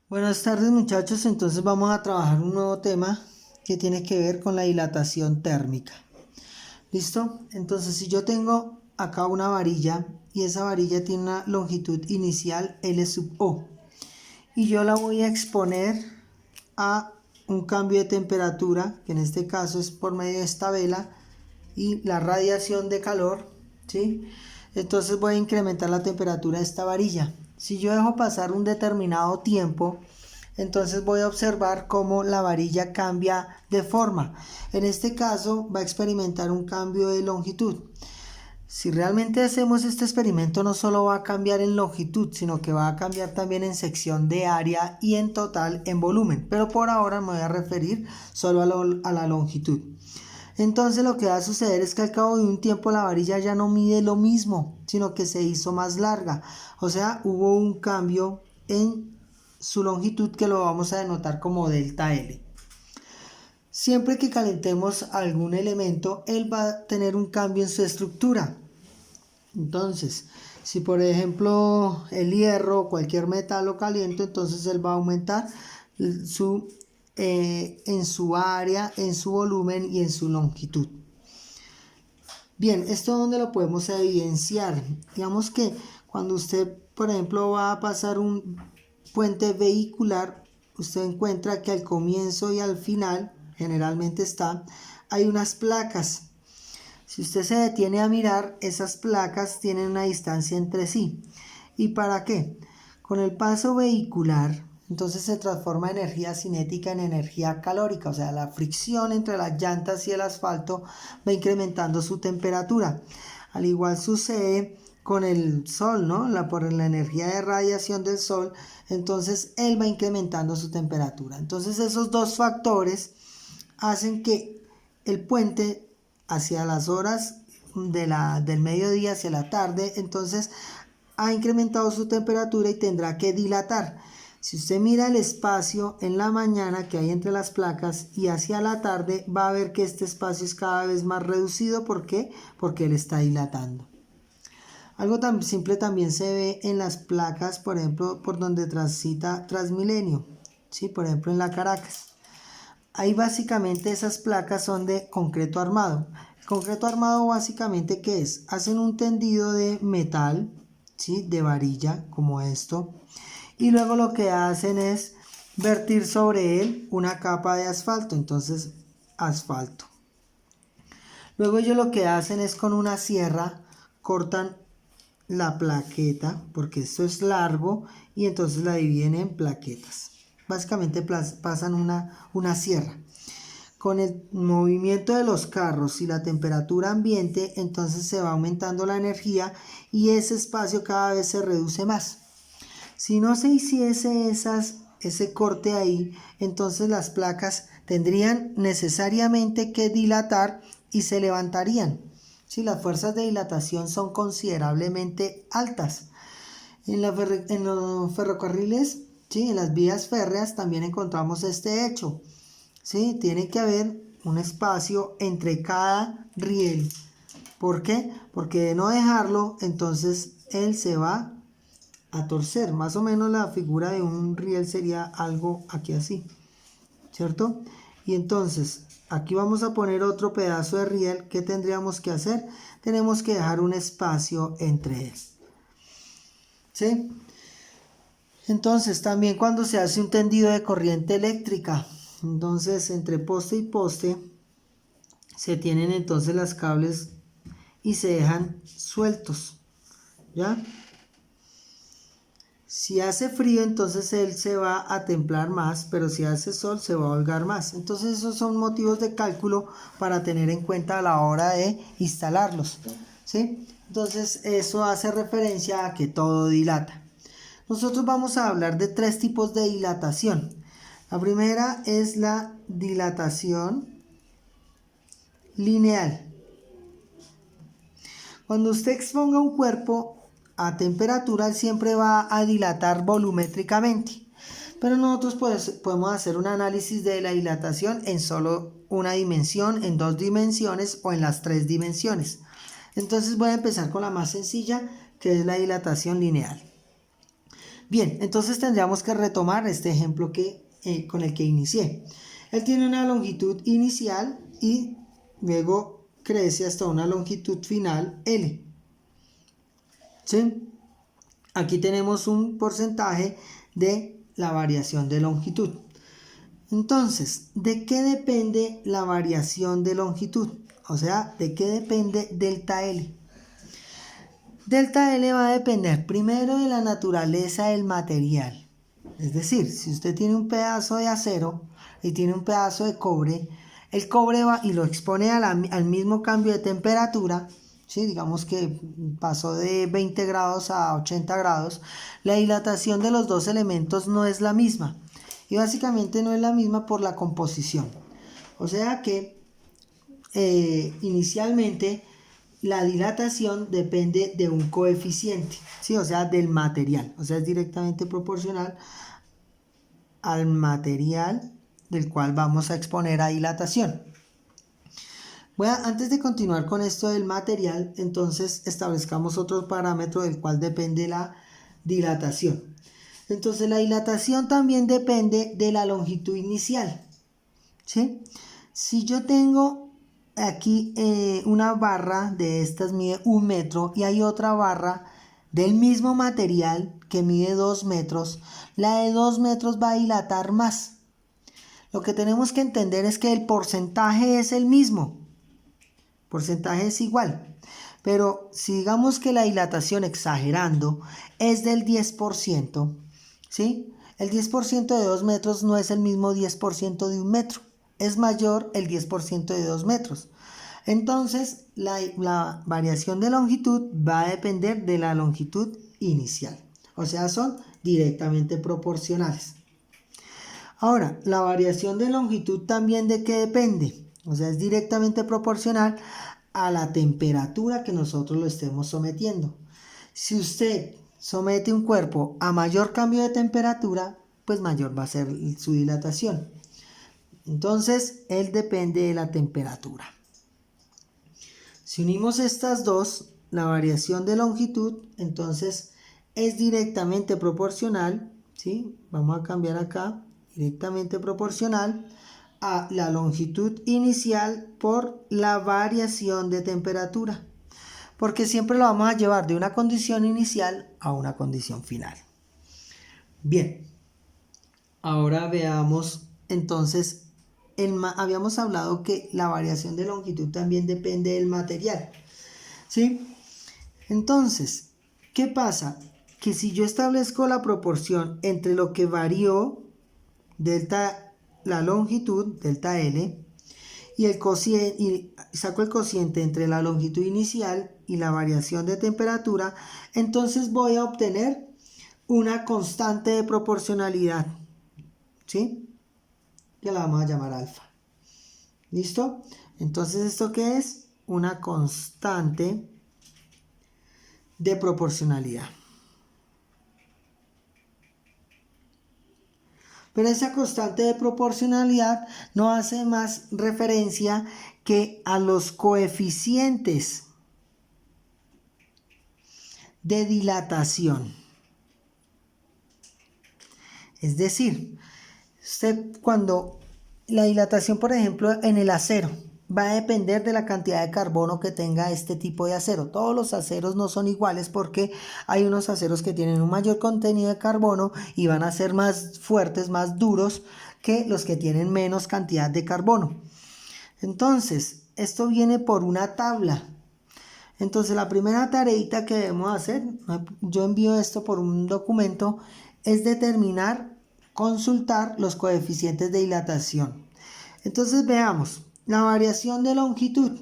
Buenas tardes muchachos, entonces vamos a trabajar un nuevo tema que tiene que ver con la dilatación térmica. ¿Listo? Entonces si yo tengo acá una varilla y esa varilla tiene una longitud inicial L sub O y yo la voy a exponer a un cambio de temperatura, que en este caso es por medio de esta vela y la radiación de calor, ¿sí? Entonces voy a incrementar la temperatura de esta varilla. Si yo dejo pasar un determinado tiempo, entonces voy a observar cómo la varilla cambia de forma. En este caso va a experimentar un cambio de longitud. Si realmente hacemos este experimento, no solo va a cambiar en longitud, sino que va a cambiar también en sección de área y en total en volumen. Pero por ahora me voy a referir solo a la longitud. Entonces lo que va a suceder es que al cabo de un tiempo la varilla ya no mide lo mismo, sino que se hizo más larga. O sea, hubo un cambio en su longitud que lo vamos a denotar como delta L. Siempre que calentemos algún elemento, él va a tener un cambio en su estructura. Entonces, si por ejemplo el hierro o cualquier metal lo caliento, entonces él va a aumentar en su área, en su volumen y en su longitud. Bien, ¿esto dónde lo podemos evidenciar? Digamos que cuando usted, por ejemplo, va a pasar un puente vehicular, usted encuentra que al comienzo y al final, generalmente hay unas placas. Si usted se detiene a mirar, esas placas tienen una distancia entre sí. ¿Y para qué? Con el paso vehicular, entonces se transforma energía cinética en energía calórica, o sea, la fricción entre las llantas y el asfalto va incrementando su temperatura. Al igual sucede con el sol, ¿no? Por la energía de radiación del sol, entonces él va incrementando su temperatura. Entonces esos dos factores hacen que el puente hacia las horas del mediodía hacia la tarde, entonces ha incrementado su temperatura y tendrá que dilatar. Si usted mira el espacio en la mañana que hay entre las placas y hacia la tarde, va a ver que este espacio es cada vez más reducido. ¿Por qué? Porque él está dilatando. Algo tan simple también se ve en las placas, por ejemplo, por donde transita Transmilenio, ¿sí? Por ejemplo, en la Caracas. Ahí básicamente esas placas son de concreto armado. El concreto armado básicamente ¿qué es? Hacen un tendido de metal, ¿sí? De varilla como esto, y luego lo que hacen es vertir sobre él una capa de asfalto, entonces asfalto. Luego ellos lo que hacen es con una sierra cortan la plaqueta, porque esto es largo, y entonces la dividen en plaquetas. Básicamente pasan una sierra. Con el movimiento de los carros y la temperatura ambiente, entonces se va aumentando la energía y ese espacio cada vez se reduce más. Si no se hiciese ese corte ahí, entonces las placas tendrían necesariamente que dilatar y se levantarían. Si las fuerzas de dilatación son considerablemente altas. En los ferrocarriles, ¿sí? En las vías férreas también encontramos este hecho. ¿Sí? Tiene que haber un espacio entre cada riel. ¿Por qué? Porque de no dejarlo, entonces él se va a torcer. Más o menos la figura de un riel sería algo aquí así, ¿cierto? Y entonces aquí vamos a poner otro pedazo de riel. ¿Qué tendríamos que hacer? Tenemos que dejar un espacio entre él, ¿sí? Entonces también cuando se hace un tendido de corriente eléctrica, entonces entre poste y poste se tienen entonces los cables y se dejan sueltos, ¿ya? Si hace frío, entonces él se va a templar más, pero si hace sol, se va a holgar más. Entonces esos son motivos de cálculo para tener en cuenta a la hora de instalarlos, ¿sí? Entonces eso hace referencia a que todo dilata. Nosotros vamos a hablar de 3 tipos de dilatación. La primera es la dilatación lineal. Cuando usted exponga un cuerpo a temperatura, siempre va a dilatar volumétricamente. Pero nosotros podemos hacer un análisis de la dilatación en solo una dimensión, en 2 dimensiones o en las 3 dimensiones. Entonces voy a empezar con la más sencilla, que es la dilatación lineal. Bien, entonces tendríamos que retomar este ejemplo con el que inicié. Él tiene una longitud inicial y luego crece hasta una longitud final L. ¿Sí? Aquí tenemos un porcentaje de la variación de longitud. Entonces, ¿de qué depende la variación de longitud? O sea, ¿de qué depende delta L? Delta L va a depender primero de la naturaleza del material. Es decir, si usted tiene un pedazo de acero y tiene un pedazo de cobre, el cobre va y lo expone al mismo cambio de temperatura, ¿sí? Digamos que pasó de 20 grados a 80 grados, la dilatación de los dos elementos no es la misma. Y básicamente no es la misma por la composición. O sea que inicialmente la dilatación depende de un coeficiente, ¿sí? O sea, del material. O sea, es directamente proporcional al material del cual vamos a exponer a dilatación. Antes de continuar con esto del material, entonces establezcamos otro parámetro del cual depende la dilatación. Entonces la dilatación también depende de la longitud inicial, ¿sí? Si yo tengo aquí una barra de estas mide 1 metro y hay otra barra del mismo material que mide 2 metros, la de 2 metros va a dilatar más. Lo que tenemos que entender es que el porcentaje es el mismo, el porcentaje es igual, pero si digamos que la dilatación, exagerando, es del 10%, ¿sí? El 10% de 2 metros no es el mismo 10% de 1 metro. Es mayor el 10% de 2 metros. Entonces, la variación de longitud va a depender de la longitud inicial. O sea, son directamente proporcionales. Ahora, la variación de longitud también ¿de qué depende? O sea, es directamente proporcional a la temperatura que nosotros lo estemos sometiendo. Si usted somete un cuerpo a mayor cambio de temperatura, pues mayor va a ser su dilatación. Entonces, él depende de la temperatura. Si unimos estas dos, la variación de longitud, entonces es directamente proporcional, ¿sí? Vamos a cambiar acá, directamente proporcional a la longitud inicial por la variación de temperatura. Porque siempre lo vamos a llevar de una condición inicial a una condición final. Bien, ahora veamos entonces, habíamos hablado que la variación de longitud también depende del material, ¿sí? Entonces, ¿qué pasa? Que si yo establezco la proporción entre lo que varió, la longitud, delta L, y el cociente, y saco el cociente entre la longitud inicial y la variación de temperatura, entonces voy a obtener una constante de proporcionalidad, ¿sí? Que la vamos a llamar alfa. ¿Listo? Entonces, ¿esto qué es? Una constante de proporcionalidad. Pero esa constante de proporcionalidad no hace más referencia que a los coeficientes de dilatación. Es decir, cuando la dilatación, por ejemplo, en el acero, va a depender de la cantidad de carbono que tenga este tipo de acero. Todos los aceros no son iguales porque hay unos aceros que tienen un mayor contenido de carbono y van a ser más fuertes, más duros que los que tienen menos cantidad de carbono. Entonces, esto viene por una tabla. Entonces, la primera tareita que debemos hacer, yo envío esto por un documento, es consultar los coeficientes de dilatación. Entonces veamos, la variación de longitud.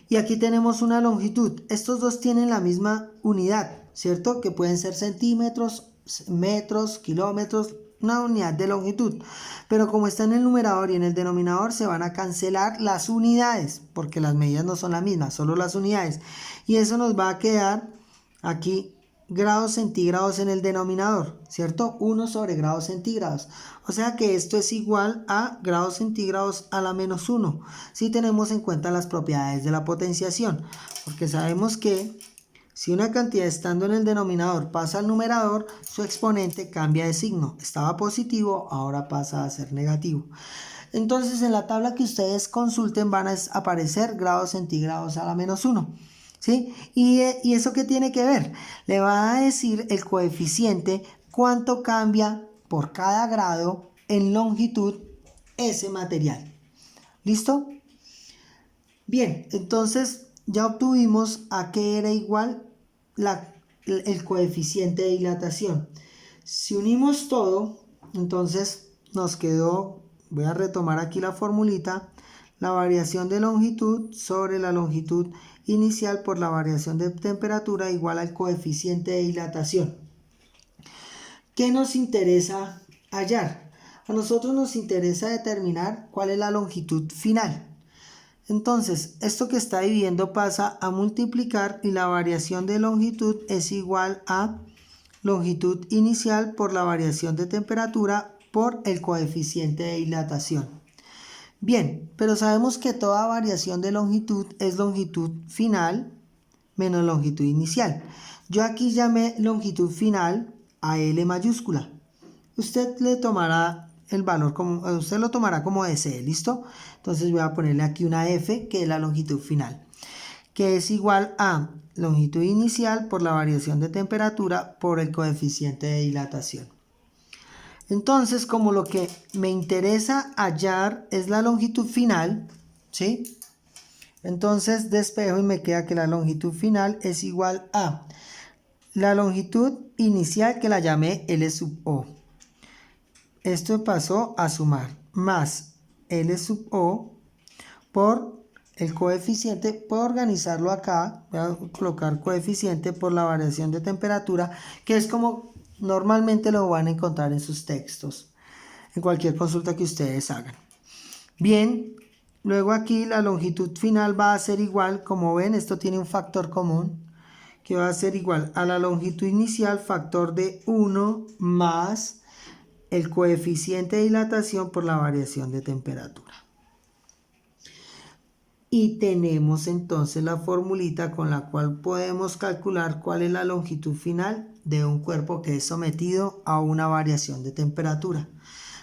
Y aquí tenemos una longitud. Estos dos tienen la misma unidad, ¿cierto? Que pueden ser centímetros, metros, kilómetros, una unidad de longitud. Pero como está en el numerador y en el denominador, se van a cancelar las unidades, porque las medidas no son las mismas, solo las unidades. Y eso nos va a quedar aquí grados centígrados en el denominador, ¿cierto? 1 sobre grados centígrados. O sea que esto es igual a grados centígrados a la menos 1, si tenemos en cuenta las propiedades de la potenciación, porque sabemos que Si una cantidad estando en el denominador pasa al numerador, su exponente cambia de signo. Estaba positivo, ahora pasa a ser negativo. Entonces en la tabla que ustedes consulten van a aparecer grados centígrados a la -1. ¿Sí? ¿Y eso qué tiene que ver? Le va a decir el coeficiente cuánto cambia por cada grado en longitud ese material. ¿Listo? Bien, entonces ya obtuvimos a qué era igual el coeficiente de dilatación. Si unimos todo, entonces nos quedó, voy a retomar aquí la formulita, la variación de longitud sobre la longitud inicial por la variación de temperatura igual al coeficiente de dilatación. ¿Qué nos interesa hallar? A nosotros nos interesa determinar cuál es la longitud final. Entonces, esto que está dividiendo pasa a multiplicar y la variación de longitud es igual a longitud inicial por la variación de temperatura por el coeficiente de dilatación. Bien, pero sabemos que toda variación de longitud es longitud final menos longitud inicial. Yo aquí llamé longitud final a L mayúscula. Usted le tomará el valor como, usted lo tomará como desee, ¿listo? Entonces voy a ponerle aquí una F, que es la longitud final, que es igual a longitud inicial por la variación de temperatura por el coeficiente de dilatación. Entonces, como lo que me interesa hallar es la longitud final, ¿sí? Entonces despejo y me queda que la longitud final es igual a la longitud inicial, que la llamé L sub O. Esto pasó a sumar más L sub O por el coeficiente. Puedo organizarlo acá, voy a colocar coeficiente por la variación de temperatura, que es como normalmente lo van a encontrar en sus textos, en cualquier consulta que ustedes hagan. Bien, luego aquí la longitud final va a ser igual, como ven, esto tiene un factor común, que va a ser igual a la longitud inicial factor de 1 más el coeficiente de dilatación por la variación de temperatura. Y tenemos entonces la formulita con la cual podemos calcular cuál es la longitud final de un cuerpo que es sometido a una variación de temperatura.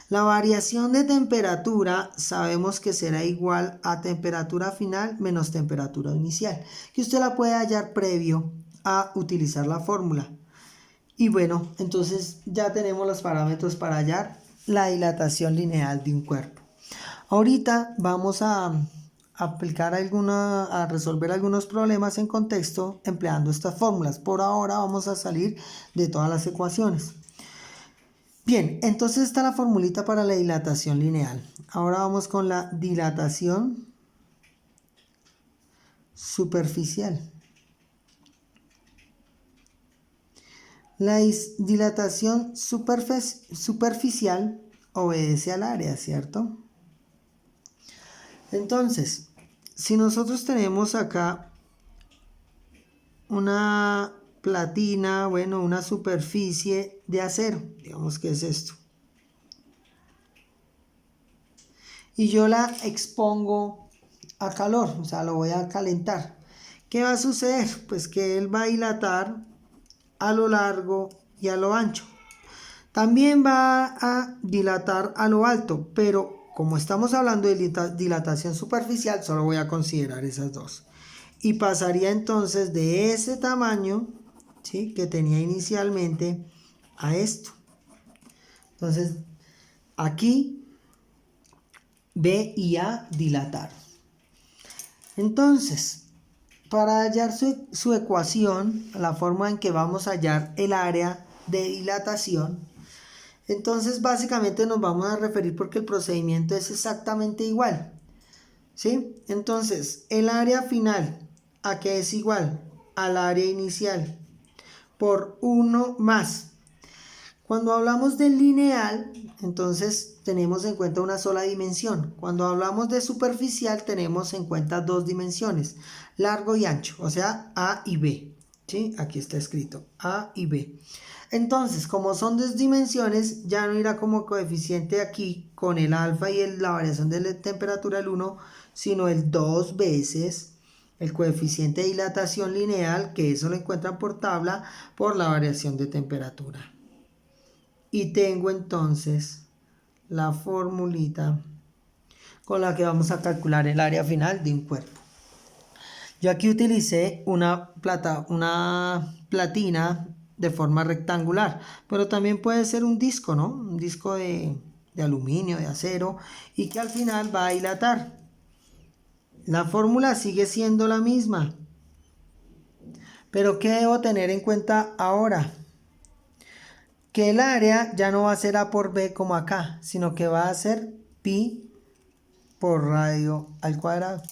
La variación de temperatura sabemos que será igual a temperatura final menos temperatura inicial, que usted la puede hallar previo a utilizar la fórmula. Y bueno, entonces ya tenemos los parámetros para hallar la dilatación lineal de un cuerpo. Ahorita vamos a resolver algunos problemas en contexto empleando estas fórmulas. Por ahora vamos a salir de todas las ecuaciones. Bien, entonces está la formulita para la dilatación lineal. Ahora vamos con la dilatación superficial. La dilatación superficial obedece al área, ¿cierto? Entonces, si nosotros tenemos acá una platina, bueno, una superficie de acero, digamos que es esto, y yo la expongo a calor, o sea, lo voy a calentar, ¿qué va a suceder? Pues que él va a dilatar a lo largo y a lo ancho. También va a dilatar a lo alto, pero como estamos hablando de dilatación superficial, solo voy a considerar esas dos. Y pasaría entonces de ese tamaño, ¿sí?, que tenía inicialmente a esto. Entonces, aquí B y A dilatar. Entonces, para hallar su ecuación, la forma en que vamos a hallar el área de dilatación, entonces básicamente nos vamos a referir porque el procedimiento es exactamente igual, ¿sí? Entonces, el área final, ¿a qué es igual? Al área inicial, por 1 más. Cuando hablamos de lineal, entonces tenemos en cuenta una sola dimensión. Cuando hablamos de superficial, tenemos en cuenta dos dimensiones, largo y ancho, o sea, A y B. ¿Sí? Aquí está escrito, A y B. Entonces, como son dos dimensiones, ya no irá como coeficiente aquí con el alfa y la variación de la temperatura del 1, sino el 2 veces el coeficiente de dilatación lineal, que eso lo encuentran por tabla, por la variación de temperatura. Y tengo entonces la formulita con la que vamos a calcular el área final de un cuerpo. Yo aquí utilicé una platina de forma rectangular, pero también puede ser un disco, ¿no? Un disco de aluminio, de acero, y que al final va a dilatar. La fórmula sigue siendo la misma, pero ¿qué debo tener en cuenta ahora? Que el área ya no va a ser A por B como acá, sino que va a ser pi por radio al cuadrado.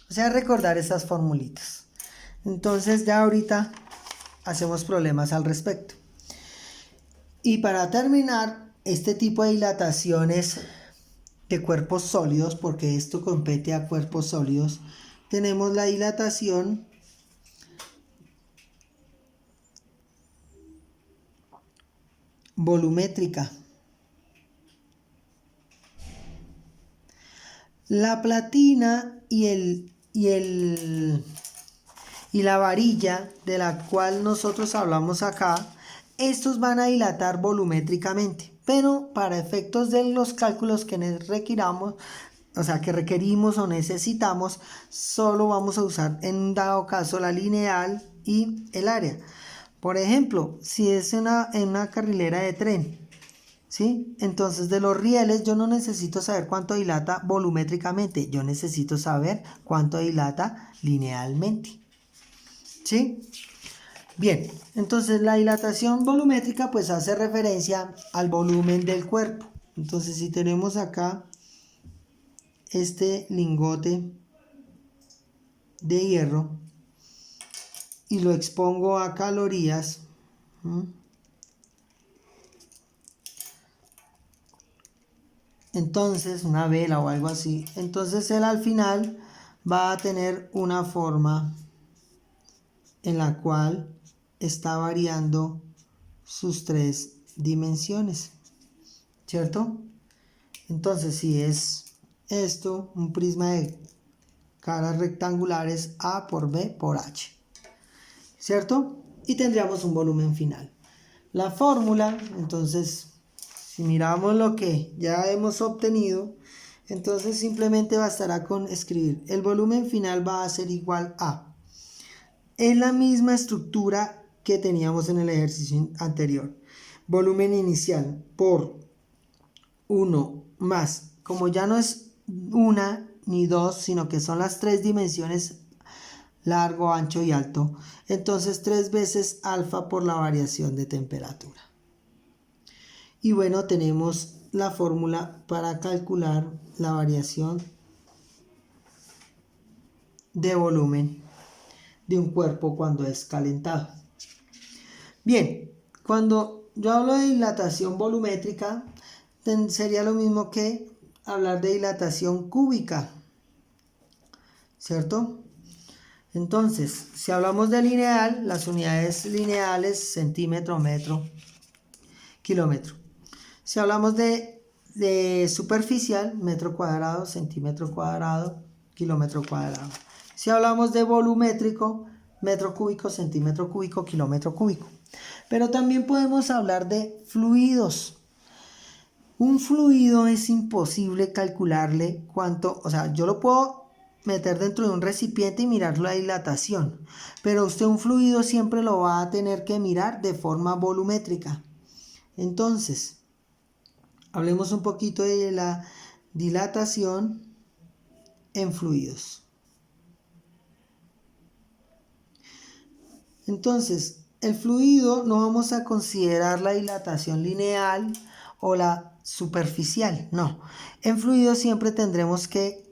O sea, recordar esas formulitas. Entonces ya ahorita hacemos problemas al respecto. Y para terminar, este tipo de dilataciones de cuerpos sólidos, porque esto compete a cuerpos sólidos, tenemos la dilatación volumétrica. La platina y la varilla de la cual nosotros hablamos acá, estos van a dilatar volumétricamente, pero para efectos de los cálculos que requiramos, o sea, que requerimos o necesitamos, solo vamos a usar en un dado caso la lineal y el área. Por ejemplo, si es en una carrilera de tren, ¿sí? Entonces de los rieles yo no necesito saber cuánto dilata volumétricamente, yo necesito saber cuánto dilata linealmente, ¿sí? Bien, entonces la dilatación volumétrica pues hace referencia al volumen del cuerpo. Entonces si tenemos acá este lingote de hierro y lo expongo a calorías, entonces una vela o algo así, entonces él al final va a tener una forma en la cual está variando sus 3 dimensiones, ¿cierto? Entonces si es esto, un prisma de caras rectangulares, A por B por H, ¿cierto? Y tendríamos un volumen final. La fórmula, entonces, si miramos lo que ya hemos obtenido, entonces simplemente bastará con escribir el volumen final va a ser igual a, es la misma estructura que teníamos en el ejercicio anterior, volumen inicial por 1 más, como ya no es una ni dos, sino que son las 3 dimensiones, largo, ancho y alto, entonces 3 veces alfa por la variación de temperatura. Y bueno, tenemos la fórmula para calcular la variación de volumen de un cuerpo cuando es calentado. Bien, cuando yo hablo de dilatación volumétrica, sería lo mismo que hablar de dilatación cúbica, ¿cierto? Entonces, si hablamos de lineal, las unidades lineales, centímetro, metro, kilómetro. Si hablamos de superficial, metro cuadrado, centímetro cuadrado, kilómetro cuadrado. Si hablamos de volumétrico, metro cúbico, centímetro cúbico, kilómetro cúbico. Pero también podemos hablar de fluidos. Un fluido es imposible calcularle cuánto, o sea, yo lo puedo meter dentro de un recipiente y mirar la dilatación, pero usted un fluido siempre lo va a tener que mirar de forma volumétrica. Entonces, hablemos un poquito de la dilatación en fluidos. Entonces, el fluido no vamos a considerar la dilatación lineal o la superficial, no. En fluido siempre tendremos que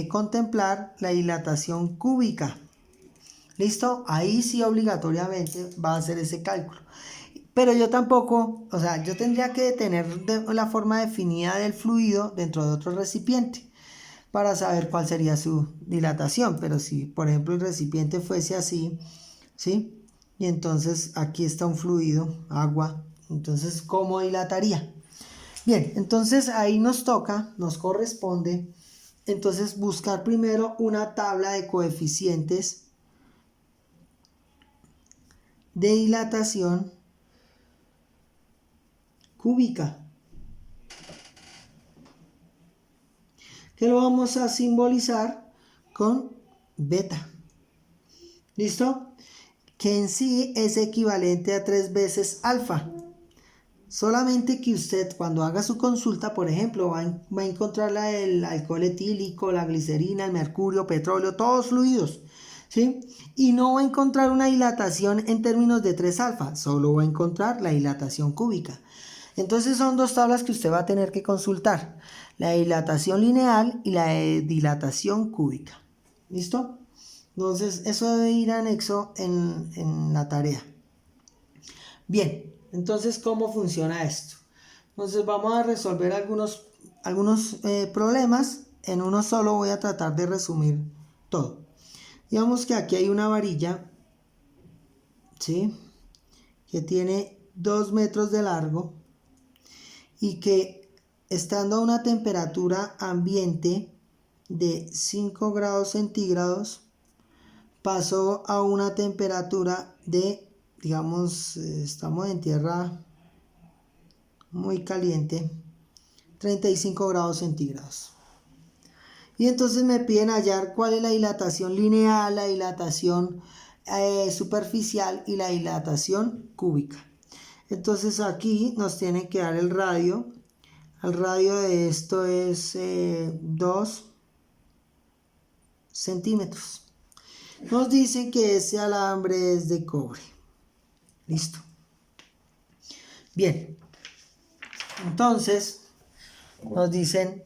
contemplar la dilatación cúbica. ¿Listo? Ahí sí obligatoriamente va a hacer ese cálculo. Pero yo tampoco, o sea, yo tendría que tener la forma definida del fluido dentro de otro recipiente para saber cuál sería su dilatación. Pero si, por ejemplo, el recipiente fuese así, ¿sí? Y entonces aquí está un fluido, agua, entonces ¿cómo dilataría? Bien, entonces ahí nos corresponde entonces buscar primero una tabla de coeficientes de dilatación cúbica, que lo vamos a simbolizar con beta. ¿Listo? Que en sí es equivalente a 3 veces alfa. Solamente que usted cuando haga su consulta, por ejemplo, va a encontrar el alcohol etílico, la glicerina, el mercurio, petróleo, todos fluidos, ¿sí? Y no va a encontrar una dilatación en términos de 3 alfa, solo va a encontrar la dilatación cúbica. Entonces son dos tablas que usted va a tener que consultar, la dilatación lineal y la dilatación cúbica. ¿Listo? Entonces eso debe ir anexo en la tarea. Bien, entonces ¿cómo funciona esto? Entonces vamos a resolver algunos problemas. En uno solo voy a tratar de resumir todo. Digamos que aquí hay una varilla, ¿sí? Que tiene 2 metros de largo y que estando a una temperatura ambiente de 5 grados centígrados pasó a una temperatura de, digamos, estamos en tierra muy caliente, 35 grados centígrados. Y entonces me piden hallar cuál es la dilatación lineal, la dilatación superficial y la dilatación cúbica. Entonces aquí nos tienen que dar el radio. El radio de esto es 2 centímetros. Nos dicen que ese alambre es de cobre. Listo. Bien. Entonces nos dicen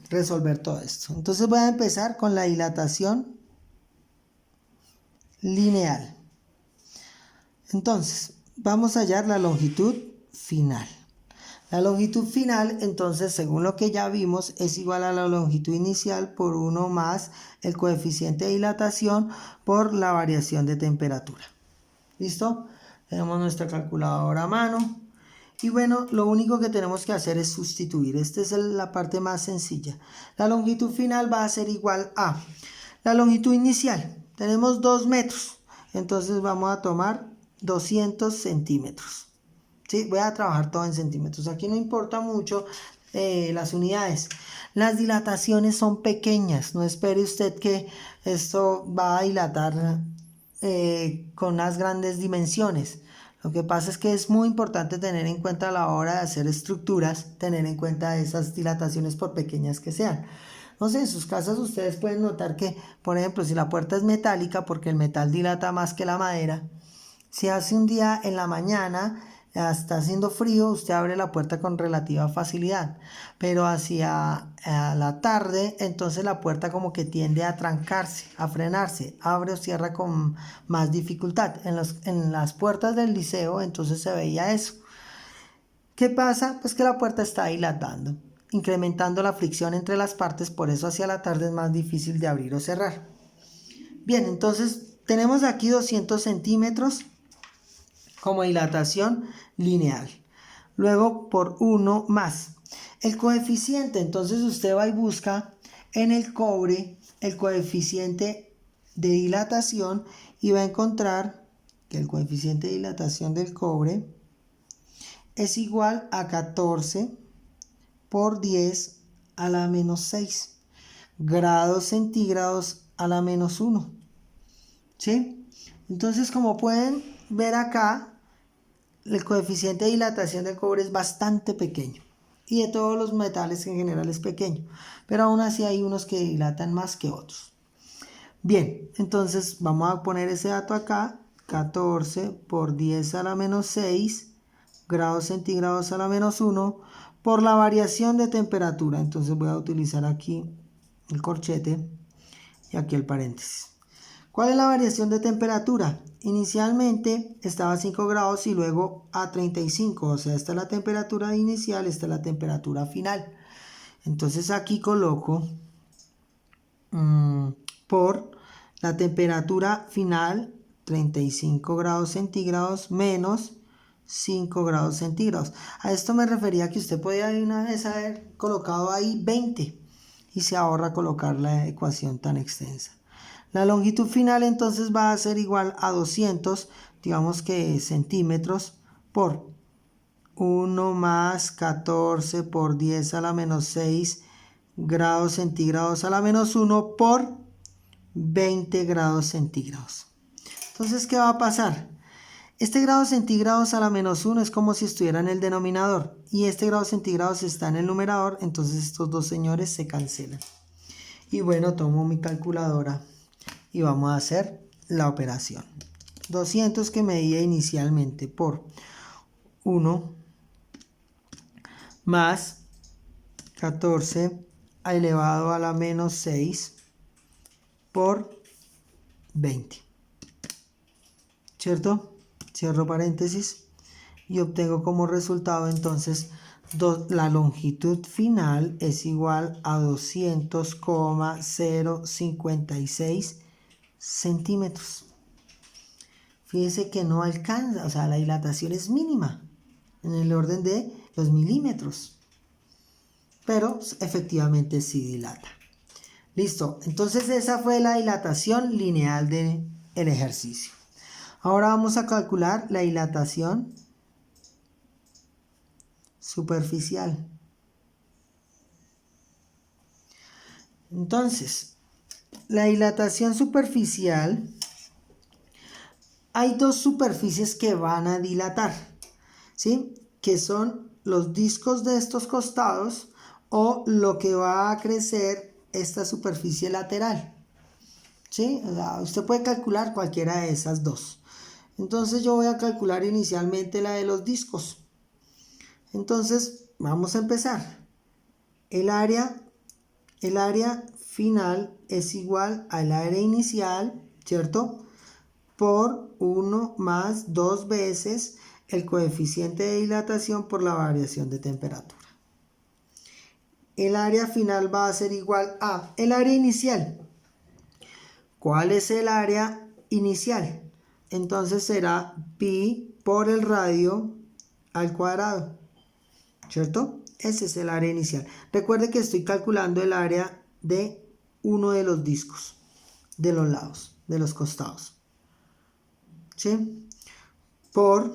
resolver todo esto. Entonces voy a empezar con la dilatación lineal. Entonces vamos a hallar la longitud final. La longitud final, entonces, según lo que ya vimos, es igual a la longitud inicial por 1 más el coeficiente de dilatación por la variación de temperatura. ¿Listo? Tenemos nuestra calculadora a mano. Y bueno, lo único que tenemos que hacer es sustituir. Esta es la parte más sencilla. La longitud final va a ser igual a la longitud inicial. Tenemos 2 metros. Entonces vamos a tomar 200 centímetros. ¿Sí? Voy a trabajar todo en centímetros. Aquí no importa mucho las unidades. Las dilataciones son pequeñas. No espere usted que esto va a dilatar con unas grandes dimensiones. Lo que pasa es que es muy importante tener en cuenta a la hora de hacer estructuras, tener en cuenta esas dilataciones por pequeñas que sean. No sé, en sus casas ustedes pueden notar que, por ejemplo, si la puerta es metálica, porque el metal dilata más que la madera, si hace un día en la mañana, está haciendo frío, usted abre la puerta con relativa facilidad, pero hacia la tarde, entonces la puerta como que tiende a trancarse, a frenarse, abre o cierra con más dificultad. En las puertas del liceo, entonces se veía eso. ¿Qué pasa? Pues que la puerta está dilatando, incrementando la fricción entre las partes, por eso hacia la tarde es más difícil de abrir o cerrar. Bien, entonces tenemos aquí 200 centímetros como dilatación lineal. Luego por 1 más. El coeficiente, entonces usted va y busca en el cobre el coeficiente de dilatación y va a encontrar que el coeficiente de dilatación del cobre es igual a 14 por 10 a la menos 6 grados centígrados a la menos 1. ¿Sí? Entonces, como pueden ver acá, el coeficiente de dilatación del cobre es bastante pequeño. Y de todos los metales en general es pequeño. Pero aún así hay unos que dilatan más que otros. Bien, entonces vamos a poner ese dato acá. 14 por 10 a la menos 6 grados centígrados a la menos 1 por la variación de temperatura. Entonces voy a utilizar aquí el corchete y aquí el paréntesis. ¿Cuál es la variación de temperatura? Inicialmente estaba a 5 grados y luego a 35. O sea, esta es la temperatura inicial, esta es la temperatura final. Entonces aquí coloco por la temperatura final, 35 grados centígrados menos 5 grados centígrados. A esto me refería que usted podía de una vez haber colocado ahí 20. y se ahorra colocar la ecuación tan extensa. La longitud final entonces va a ser igual a 200, digamos que centímetros, por 1 más 14 por 10 a la menos 6 grados centígrados a la menos 1 por 20 grados centígrados. Entonces, ¿qué va a pasar? Este grado centígrados a la menos 1 es como si estuviera en el denominador y este grado centígrados está en el numerador, entonces estos dos señores se cancelan. Y bueno, tomo mi calculadora y vamos a hacer la operación. 200 que medía inicialmente por 1 más 14 elevado a la menos 6 por 20. ¿Cierto? Cierro paréntesis y obtengo como resultado entonces la longitud final es igual a 200,056 centímetros. Fíjese que no alcanza, o sea, la dilatación es mínima, en el orden de los milímetros, pero efectivamente sí dilata. Listo, entonces esa fue la dilatación lineal del ejercicio. Ahora vamos a calcular la dilatación superficial. Entonces, la dilatación superficial, hay dos superficies que van a dilatar, ¿sí? Que son los discos de estos costados o lo que va a crecer esta superficie lateral, ¿sí? O sea, usted puede calcular cualquiera de esas dos. Entonces yo voy a calcular inicialmente la de los discos. Entonces vamos a empezar. El área final es igual al área inicial, ¿cierto? Por 1 más 2 veces el coeficiente de dilatación por la variación de temperatura. El área final va a ser igual a el área inicial. ¿Cuál es el área inicial? Entonces será pi por el radio al cuadrado, ¿cierto? Ese es el área inicial. Recuerde que estoy calculando el área de uno de los discos, de los lados, de los costados, ¿sí? Por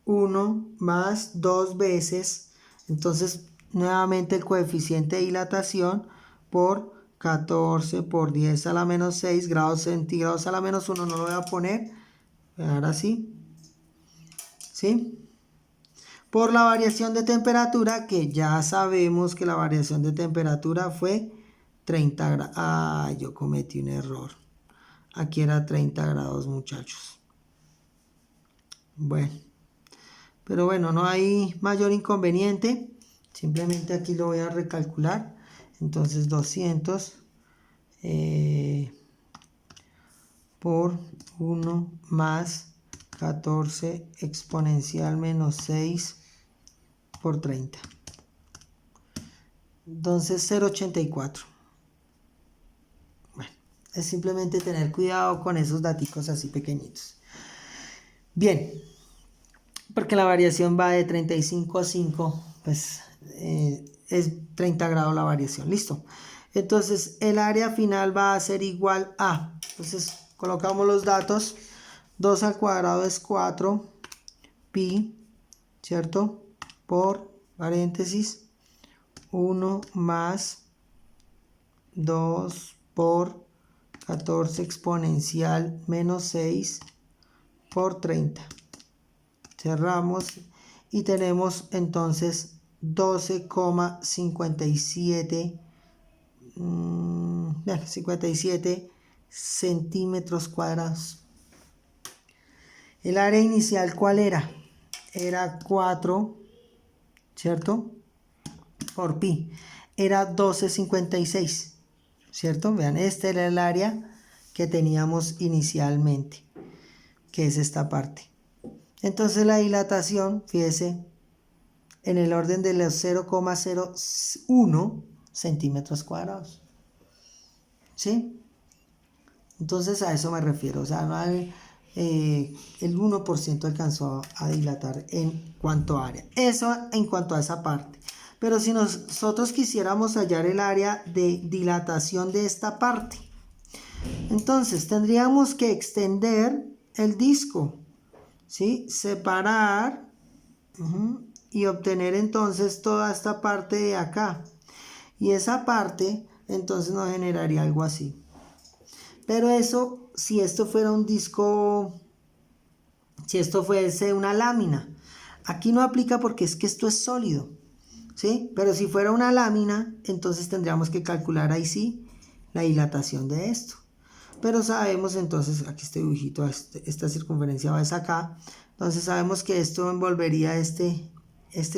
1 más 2 veces, entonces nuevamente el coeficiente de dilatación por 14 por 10 a la menos 6 grados centígrados a la menos 1, no lo voy a poner, voy a dejar así, ¿sí? Por la variación de temperatura, que ya sabemos que la variación de temperatura fue 30 grados. Ah, yo cometí un error. Aquí era 30 grados, muchachos. Bueno, pero bueno, no hay mayor inconveniente. Simplemente aquí lo voy a recalcular. Entonces 200 por 1 más 14 exponencial menos 6 por 30. Entonces 0,84. Bueno, es simplemente tener cuidado con esos daticos así pequeñitos. Bien, porque la variación va de 35 a 5, pues es 30 grados la variación. Listo. Entonces el área final va a ser igual a, entonces colocamos los datos, 2 al cuadrado es 4, pi, ¿cierto? Por paréntesis, 1 más 2 por 14 exponencial menos 6 por 30. Cerramos y tenemos entonces 12,57 57 centímetros cuadrados. El área inicial, ¿cuál era? Era 4, ¿cierto? Por pi. Era 12,56, ¿cierto? Vean, este era el área que teníamos inicialmente, que es esta parte. Entonces la dilatación, fíjese, en el orden de los 0,01 centímetros cuadrados, ¿sí? Entonces a eso me refiero, o sea, no hay, el 1% alcanzó a dilatar en cuanto a área. Eso en cuanto a esa parte. Pero si nosotros quisiéramos hallar el área de dilatación de esta parte, entonces tendríamos que extender el disco, ¿sí? Separar y obtener entonces toda esta parte de acá. Y esa parte entonces nos generaría algo así. Pero eso, si esto fuera un disco, si esto fuese una lámina, aquí no aplica porque es que esto es sólido, ¿sí? Pero si fuera una lámina, entonces tendríamos que calcular ahí sí la dilatación de esto. Pero sabemos entonces, aquí este dibujito, esta circunferencia va hasta acá, entonces sabemos que esto envolvería este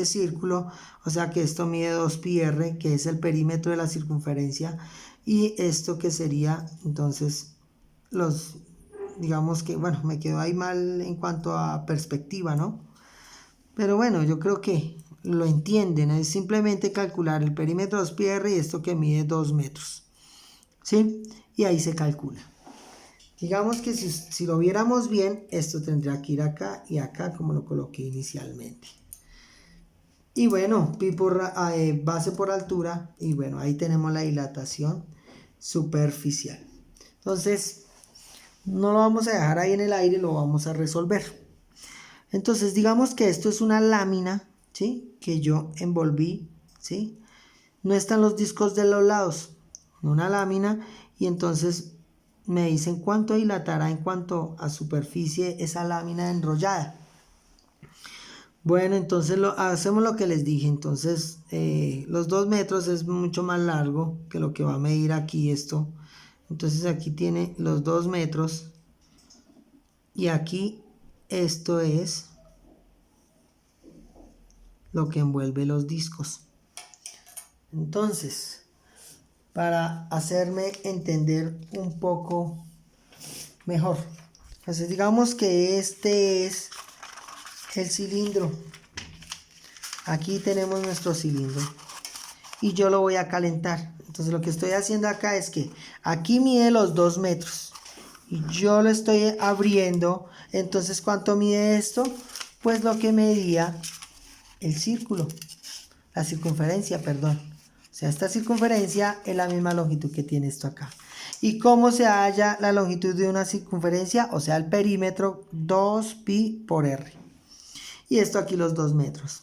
círculo, o sea que esto mide 2πr, que es el perímetro de la circunferencia, y esto que sería entonces digamos que, bueno, me quedó ahí mal en cuanto a perspectiva, ¿no? Pero bueno, yo creo que lo entienden, es simplemente calcular el perímetro 2πr y esto que mide 2 metros, ¿sí? Y ahí se calcula. Digamos que si lo viéramos bien, esto tendría que ir acá y acá como lo coloqué inicialmente. Y bueno, pi por base por altura, y bueno, ahí tenemos la dilatación superficial. Entonces, no lo vamos a dejar ahí en el aire, lo vamos a resolver. Entonces, digamos que esto es una lámina, ¿sí? Que yo envolví, ¿sí? No están los discos de los lados, una lámina, y entonces me dicen cuánto dilatará en cuanto a superficie esa lámina enrollada. Bueno, entonces hacemos lo que les dije. Entonces los 2 metros es mucho más largo que lo que va a medir aquí esto. Entonces aquí tiene los 2 metros y aquí esto es lo que envuelve los discos. Entonces, para hacerme entender un poco mejor, entonces digamos que este es el cilindro. Aquí tenemos nuestro cilindro y yo lo voy a calentar. Entonces lo que estoy haciendo acá es que aquí mide los 2 metros y yo lo estoy abriendo. Entonces, ¿cuánto mide esto? Pues lo que medía el círculo, la circunferencia, perdón. O sea, esta circunferencia es la misma longitud que tiene esto acá. ¿Y cómo se halla la longitud de una circunferencia? O sea, el perímetro 2pi por r. Y esto aquí los 2 metros.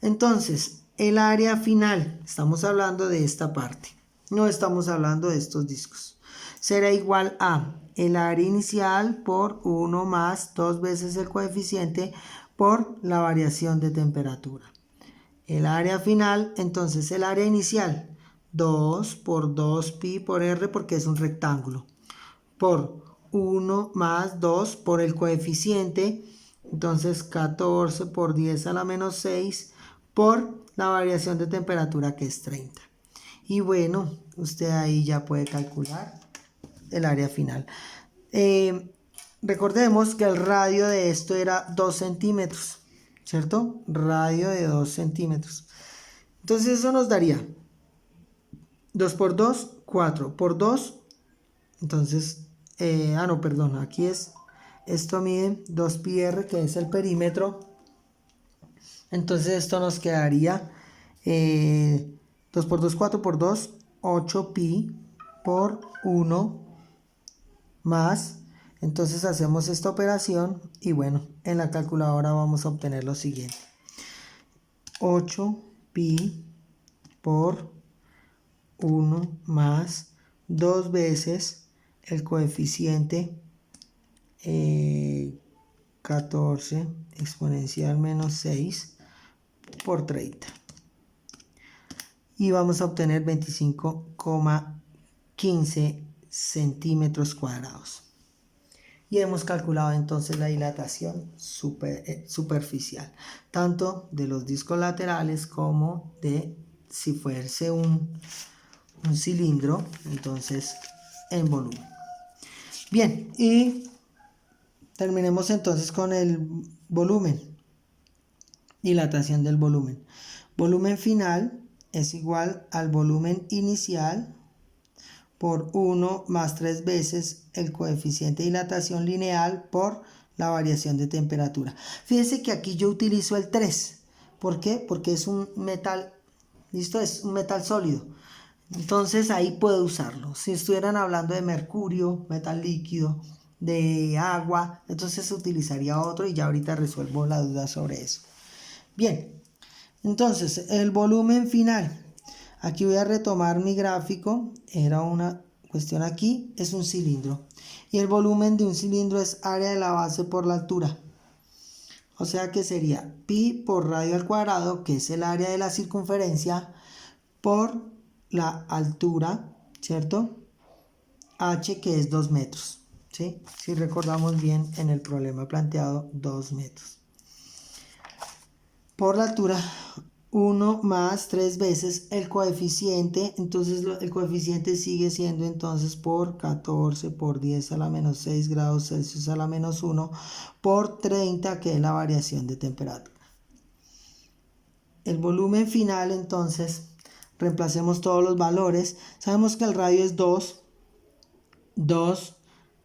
Entonces, el área final, estamos hablando de esta parte, no estamos hablando de estos discos, será igual a el área inicial por 1 más 2 veces el coeficiente por la variación de temperatura. El área final, entonces el área inicial, 2 por 2pi por r porque es un rectángulo, por 1 más 2 por el coeficiente, entonces 14 por 10 a la menos 6 por la variación de temperatura que es 30. Y bueno, usted ahí ya puede calcular el área final. Recordemos que el radio de esto era 2 centímetros, ¿cierto? Radio de 2 centímetros. Entonces eso nos daría 2 por 2, 4 por 2. Entonces, no, perdón, aquí esto mide 2πr, que es el perímetro. Entonces esto nos quedaría 2 por 2, 4 por 2, 8pi por 1 más. Entonces hacemos esta operación y bueno, en la calculadora vamos a obtener lo siguiente. 8pi por 1 más 2 veces el coeficiente 14 exponencial menos 6 por 30 y vamos a obtener 25,15 centímetros cuadrados y hemos calculado entonces la dilatación superficial tanto de los discos laterales como de si fuese un cilindro, entonces en volumen. Bien, y terminemos entonces con el volumen, dilatación del volumen. Volumen final es igual al volumen inicial por 1 más 3 veces el coeficiente de dilatación lineal por la variación de temperatura. Fíjense que aquí yo utilizo el 3. ¿Por qué? Porque es un metal ¿Listo? Es un metal sólido. Entonces ahí puedo usarlo. Si estuvieran hablando de mercurio, metal líquido, de agua, entonces utilizaría otro y ya ahorita resuelvo la duda sobre eso. Bien, entonces el volumen final. Aquí voy a retomar mi gráfico. Era una cuestión aquí, es un cilindro. Y el volumen de un cilindro es área de la base por la altura. O sea que sería pi por radio al cuadrado, que es el área de la circunferencia, por la altura, ¿cierto? H, que es 2 metros, ¿sí? Si recordamos bien en el problema planteado, 2 metros. Por la altura, 1 más 3 veces el coeficiente, entonces el coeficiente sigue siendo entonces por 14 por 10 a la menos 6 grados Celsius a la menos 1 por 30, que es la variación de temperatura. El volumen final, entonces, reemplacemos todos los valores. Sabemos que el radio es 2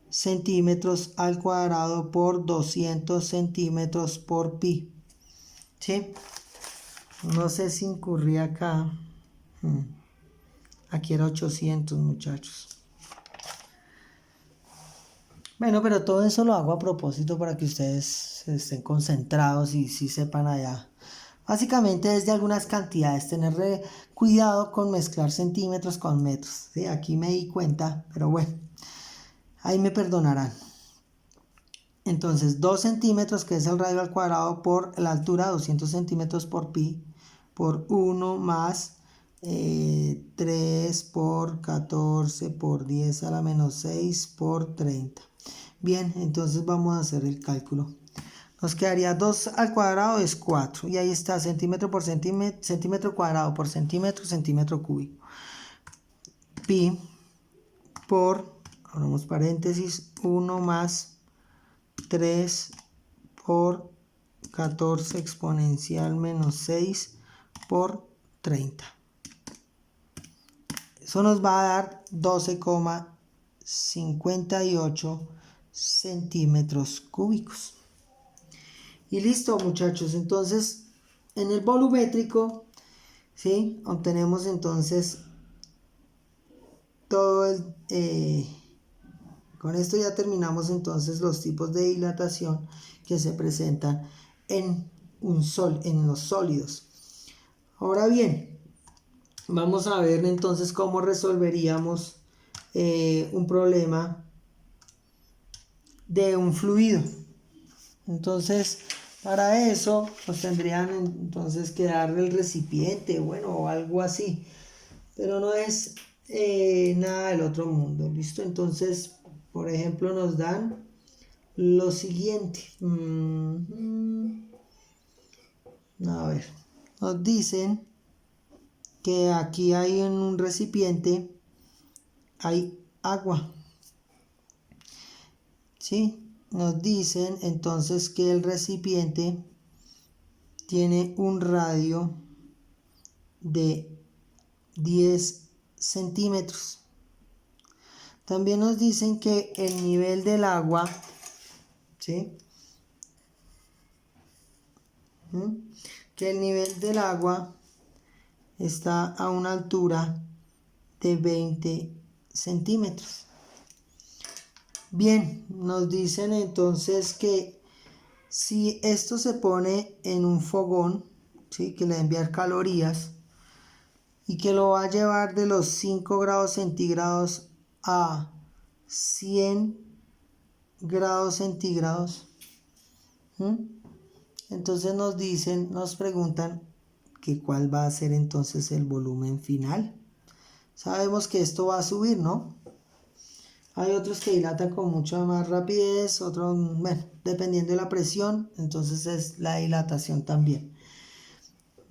centímetros al cuadrado por 200 centímetros por pi. ¿Sí? No sé si incurrí acá. Aquí era 800, muchachos. Bueno, pero todo eso lo hago a propósito para que ustedes estén concentrados y sí sepan allá. Básicamente es de algunas cantidades, tener cuidado con mezclar centímetros con metros. ¿Sí? Aquí me di cuenta, pero bueno, ahí me perdonarán. Entonces 2 centímetros, que es el radio al cuadrado, por la altura, 200 centímetros por pi, por 1 más 3 por 14 por 10 a la menos 6 por 30. Bien, entonces vamos a hacer el cálculo. Nos quedaría 2 al cuadrado es 4. Y ahí está, centímetro por centímetro, centímetro cuadrado por centímetro, centímetro cúbico. Pi por, abramos paréntesis, 1 más 3 por 14 exponencial menos 6 por 30. Eso nos va a dar 12,58 centímetros cúbicos. Y listo, muchachos. Entonces, en el volumétrico, ¿sí? Obtenemos entonces todo el... con esto ya terminamos entonces los tipos de dilatación que se presentan en los sólidos. Ahora bien, vamos a ver entonces cómo resolveríamos un problema de un fluido. Entonces, para eso, pues tendrían entonces que darle el recipiente, bueno, o algo así. Pero no es nada del otro mundo, ¿listo? Entonces, por ejemplo, nos dan lo siguiente. A ver, nos dicen que aquí hay en un recipiente, hay agua. ¿Sí? Nos dicen entonces que el recipiente tiene un radio de 10 centímetros. También nos dicen que el nivel del agua, ¿sí? Que el nivel del agua está a una altura de 20 centímetros. Bien, nos dicen entonces que si esto se pone en un fogón, ¿sí? Que le va a enviar calorías y que lo va a llevar de los 5 grados centígrados a 100 grados centígrados. Entonces nos preguntan que cuál va a ser entonces el volumen final. Sabemos que esto va a subir, ¿no? Hay otros que dilatan con mucha más rapidez, otros, bueno, dependiendo de la presión, entonces es la dilatación también.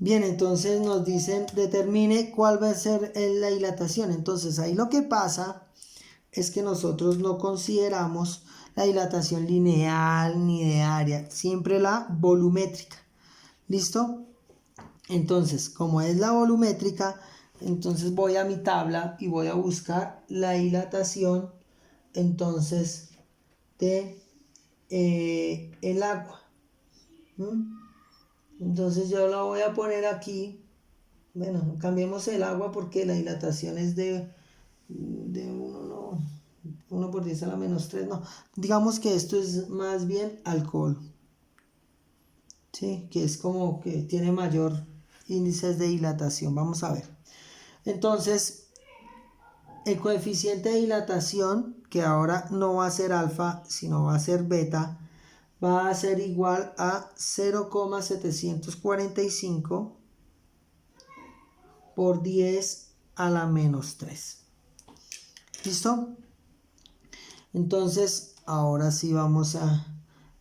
Bien, entonces nos dicen, determine cuál va a ser la dilatación. Entonces ahí lo que pasa es que nosotros no consideramos la dilatación lineal ni de área, siempre la volumétrica. ¿Listo? Entonces, como es la volumétrica, entonces voy a mi tabla y voy a buscar la dilatación entonces de el agua. Entonces yo lo voy a poner aquí, bueno, cambiemos el agua porque la dilatación es de 1, no, 1 por 10 a la menos 3, no. Digamos que esto es más bien alcohol, ¿sí? Que es como que tiene mayor índices de dilatación. Vamos a ver. Entonces, el coeficiente de dilatación, que ahora no va a ser alfa, sino va a ser beta, va a ser igual a 0,745 por 10 a la menos 3. ¿Listo? Entonces, ahora sí vamos a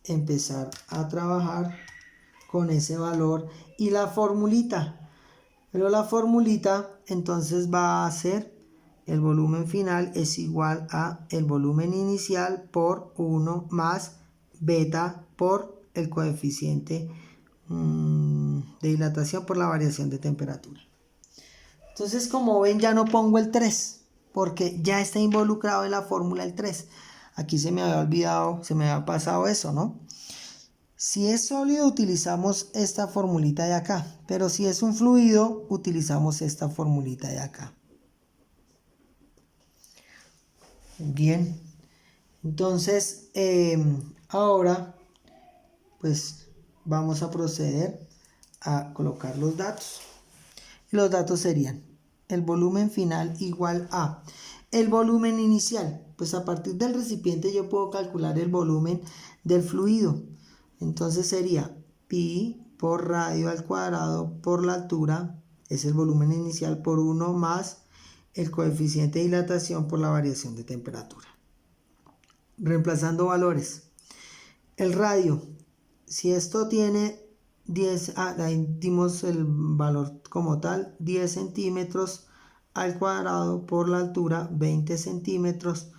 empezar a trabajar con ese valor y la formulita. Pero la formulita entonces va a ser el volumen final es igual a el volumen inicial por 1 más beta por el coeficiente de dilatación por la variación de temperatura. Entonces, como ven, ya no pongo el 3 porque ya está involucrado en la fórmula el 3. Aquí se me había olvidado, se me había pasado eso, ¿no? Si es sólido, utilizamos esta formulita de acá, pero si es un fluido, utilizamos esta formulita de acá. Bien, entonces ahora pues vamos a proceder a colocar los datos. Y los datos serían el volumen final igual a el volumen inicial. Pues a partir del recipiente yo puedo calcular el volumen del fluido. Entonces sería pi por radio al cuadrado por la altura, es el volumen inicial por 1 más el coeficiente de dilatación por la variación de temperatura. Reemplazando valores. El radio, si esto tiene 10, ahí dimos el valor como tal, 10 centímetros al cuadrado por la altura, 20 centímetros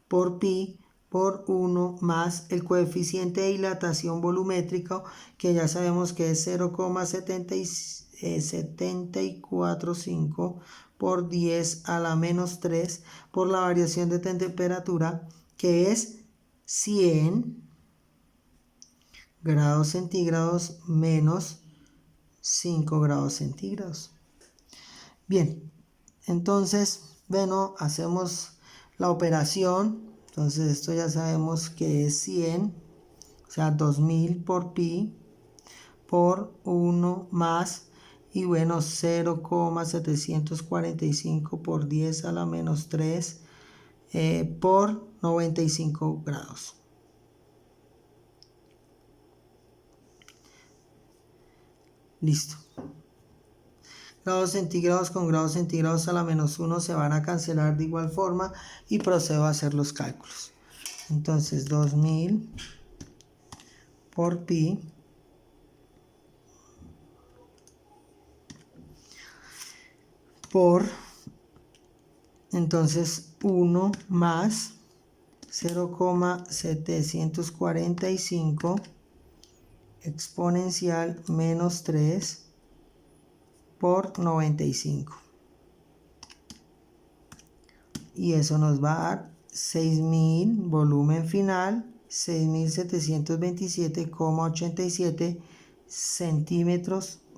por pi por 1 más el coeficiente de dilatación volumétrico, que ya sabemos que es 0,745 por 10 a la menos 3 por la variación de temperatura, que es 100 grados centígrados menos 5 grados centígrados. Bien, entonces, bueno, hacemos la operación. Entonces esto ya sabemos que es 100, o sea, 2000 por pi por 1 más, y bueno, 0,745 por 10 a la menos 3 por 95 grados. Listo. Grados centígrados con grados centígrados a la menos 1 se van a cancelar de igual forma y procedo a hacer los cálculos. Entonces 2000 por pi por entonces 1 más 0,745 exponencial menos 3 por 95. Y eso nos va a dar 6000, volumen final, 6727,87 centímetros